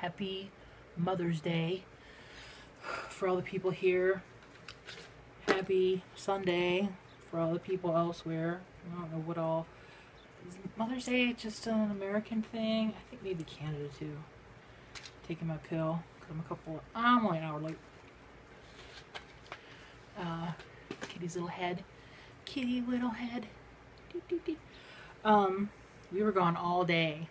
Happy Mother's Day for all the people here. Happy Sunday for all the people elsewhere. I don't know what all. Is Mother's Day just an American thing? I think maybe Canada too. Taking my pill. I'm only an hour late. Kitty's little head. Kitty little head. We were gone all day.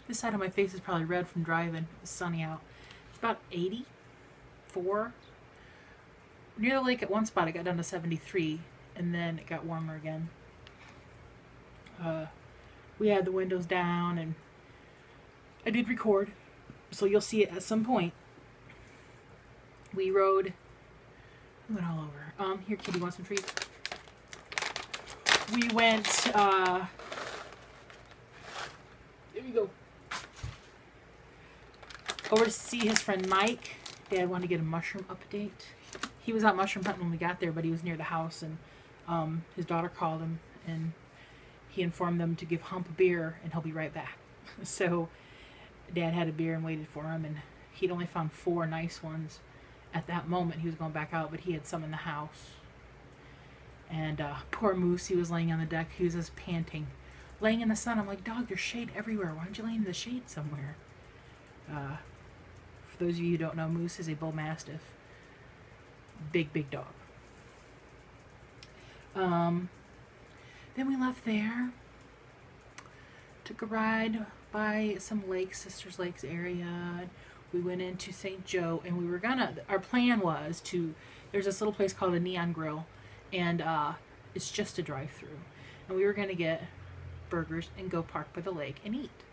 This side of my face is probably red from driving. It's sunny out. It's about 84. Near the lake at one spot it got down to 73 and then it got warmer again. We had the windows down and I did record, so you'll see it at some point. We went all over. Here, Kitty, want some treats? We went, there you go. Over to see his friend Mike. Dad wanted to get a mushroom update. He was out mushroom hunting when we got there, but he was near the house, and his daughter called him, and he informed them to give Hump a beer, and he'll be right back. So Dad had a beer and waited for him, and he'd only found 4 nice ones at that moment. He was going back out, but he had some in the house. And poor Moose, he was laying on the deck. He was just panting, laying in the sun. I'm like, dog, there's shade everywhere. Why don't you lay in the shade somewhere? For those of you who don't know, Moose is a bull mastiff. Big dog. Then we left there. Took a ride by some lakes, Sisters Lakes area. We went into St. Joe, and our plan was there's this little place called the Neon Grill, and it's just a drive-through. And we were going to get burgers and go park by the lake and eat.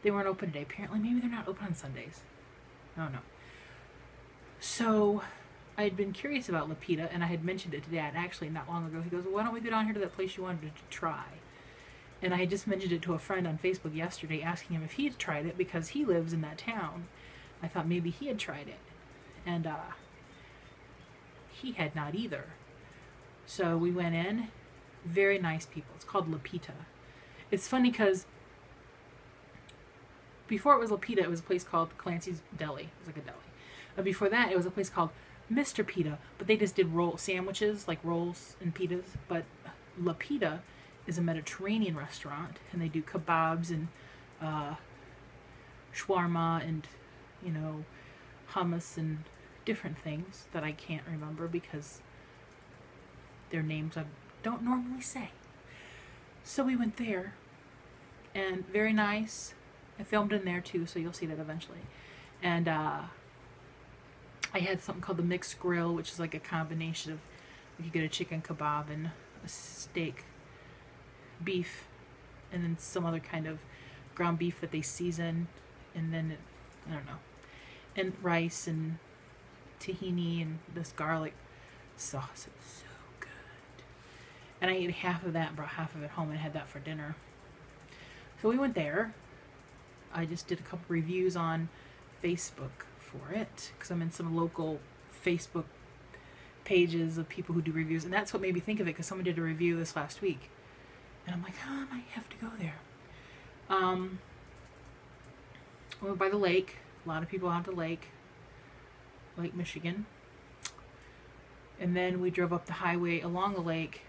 They weren't open today. Apparently, maybe they're not open on Sundays. I don't know. So I had been curious about Lapita, and I had mentioned it to Dad actually not long ago. He goes, well, why don't we go down here to that place you wanted to try? And I had just mentioned it to a friend on Facebook yesterday, asking him if he had tried it because he lives in that town. I thought maybe he had tried it. And he had not either. So we went in. Very nice people. It's called Lapita. It's funny because before it was Lapita, it was a place called Clancy's Deli. It was like a deli. But before that, it was a place called Mr. Pita. But they just did roll sandwiches, like rolls and pitas. But Lapita is a Mediterranean restaurant, and they do kebabs and shawarma and, hummus and different things that I can't remember because their names I don't normally say. So we went there, and very nice. I filmed in there too, so you'll see that eventually. And I had something called the mixed grill, which is like a combination of, you get a chicken kebab and a steak, beef, and then some other kind of ground beef that they season, and then I don't know, and rice and tahini and this garlic sauce. It's so good. And I ate half of that and brought half of it home and had that for dinner. So we went there. I just did a couple reviews on Facebook for it because I'm in some local Facebook pages of people who do reviews, and that's what made me think of it, because someone did a review this last week, and I'm like, I might have to go there. We went by the lake. A lot of people out to Lake Michigan, and then we drove up the highway along the lake,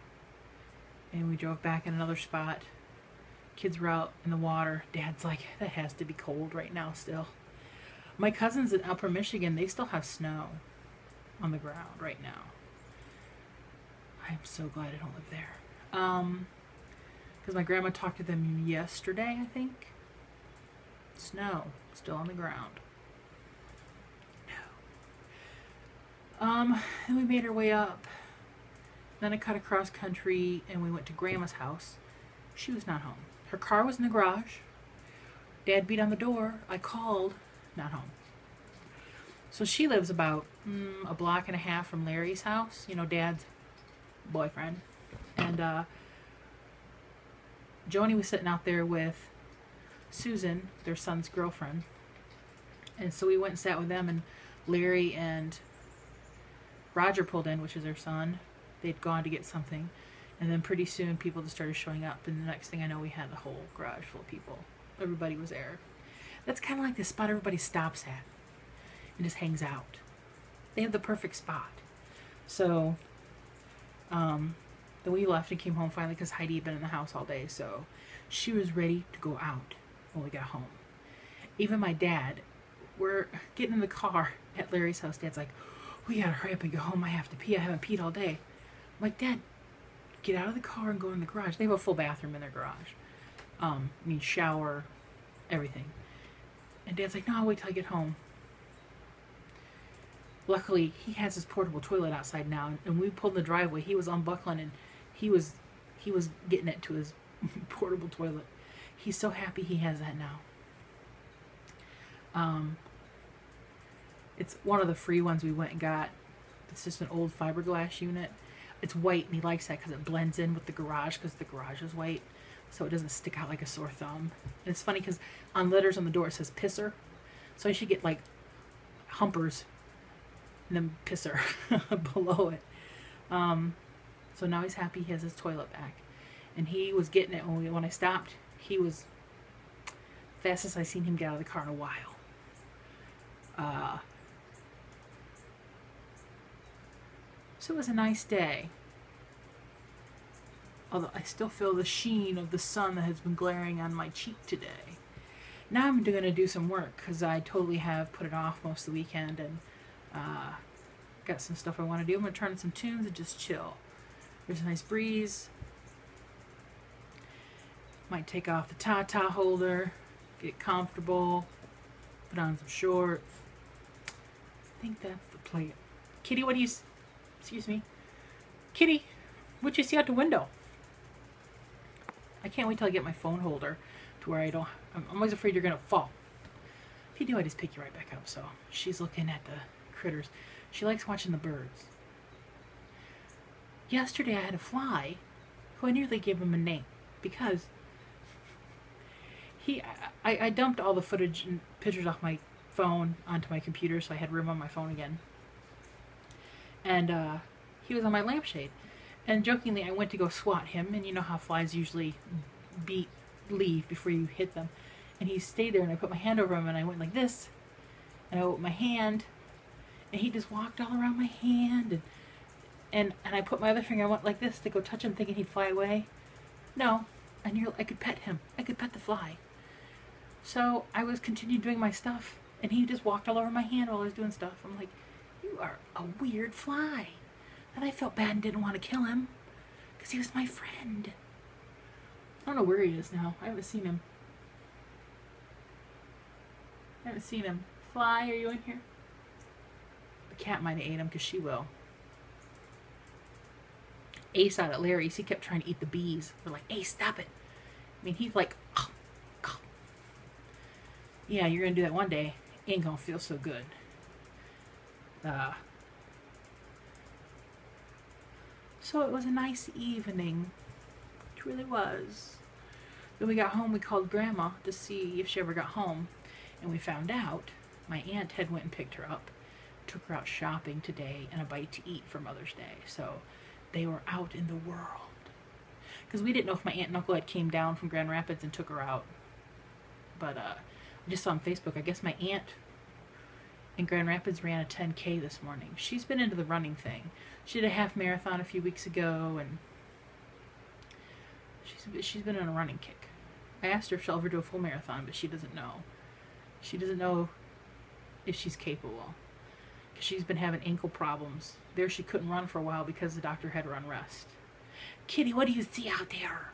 and we drove back in another spot. Kids were out in the water. Dad's like, that has to be cold right now still. My cousins in Upper Michigan, they still have snow on the ground right now. I'm so glad I don't live there. Because my grandma talked to them yesterday, I think. Snow still on the ground. No. Then we made our way up. Then I cut across country and we went to Grandma's house. She was not home. Her car was in the garage. Dad beat on the door. I called. Not home. So she lives about a block and a half from Larry's house, Dad's boyfriend. And Joni was sitting out there with Susan, their son's girlfriend. And so we went and sat with them, and Larry and Roger pulled in, which is their son. They'd gone to get something. And then pretty soon people just started showing up, and the next thing I know, we had the whole garage full of people. Everybody was there. That's kind of like the spot everybody stops at and just hangs out. They have the perfect spot. So, then we left and came home finally because Heidi had been in the house all day. So she was ready to go out when we got home. Even my dad, we're getting in the car at Larry's house. Dad's like, we gotta hurry up and go home. I have to pee. I haven't peed all day. I'm like, Dad, get out of the car and go in the garage. They have a full bathroom in their garage. Shower, everything. And Dad's like, no, I'll wait till I get home. Luckily, he has his portable toilet outside now, and we pulled in the driveway. He was unbuckling, and he was getting it to his portable toilet. He's so happy he has that now. It's one of the free ones we went and got. It's just an old fiberglass unit. It's white, and he likes that because it blends in with the garage, because the garage is white, so it doesn't stick out like a sore thumb. And it's funny because on letters on the door it says pisser, so I should get like humpers and then pisser below it. So now he's happy he has his toilet back, and he was getting it when I stopped. He was fastest I've seen him get out of the car in a while. So it was a nice day. Although I still feel the sheen of the sun that has been glaring on my cheek today. Now I'm going to do some work because I totally have put it off most of the weekend, and got some stuff I want to do. I'm going to turn on some tunes and just chill. There's a nice breeze. Might take off the ta-ta holder, get comfortable, put on some shorts. I think that's the plan. Kitty, what do you... Excuse me. Kitty, what you see out the window? I can't wait till I get my phone holder to where I don't... I'm always afraid you're going to fall. If you do, I just pick you right back up. So she's looking at the critters. She likes watching the birds. Yesterday I had a fly who I nearly gave him a name because I dumped all the footage and pictures off my phone onto my computer, so I had room on my phone again. And he was on my lampshade. And jokingly, I went to go swat him, and you know how flies usually leave before you hit them. And he stayed there, and I put my hand over him, and I went like this, and I opened my hand, and he just walked all around my hand, and I put my other finger, I went like this to go touch him, thinking he'd fly away. No, I could pet him. I could pet the fly. So I was continued doing my stuff, and he just walked all over my hand while I was doing stuff. I'm like, you are a weird fly. And I felt bad and didn't want to kill him because he was my friend. I don't know where he is now. I haven't seen him. Fly, are you in here? The cat might have ate him because she will. Ace out at Larry's, he kept trying to eat the bees. We're like, Ace, stop it. I mean, he's like, oh, oh. Yeah, you're going to do that one day. Ain't going to feel so good. So it was a nice evening. It really was. When we got home, we called Grandma to see if she ever got home. And we found out my aunt had went and picked her up, took her out shopping today, and a bite to eat for Mother's Day. So they were out in the world. Because we didn't know if my aunt and uncle had came down from Grand Rapids and took her out. But I just saw on Facebook, I guess my aunt in Grand Rapids ran a 10K this morning. She's been into the running thing. She did a half marathon a few weeks ago, and she's been on a running kick. I asked her if she'll ever do a full marathon, but she doesn't know. She doesn't know if she's capable. Because she's been having ankle problems. There she couldn't run for a while because the doctor had her on rest. Kitty, what do you see out there?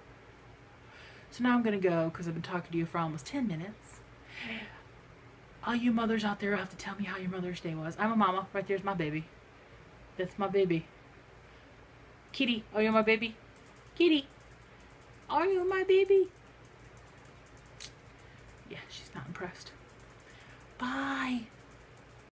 So now I'm going to go because I've been talking to you for almost 10 minutes. All you mothers out there have to tell me how your Mother's Day was. I'm a mama. Right there's my baby. That's my baby. Kitty, are you my baby? Kitty, are you my baby? Yeah, she's not impressed. Bye.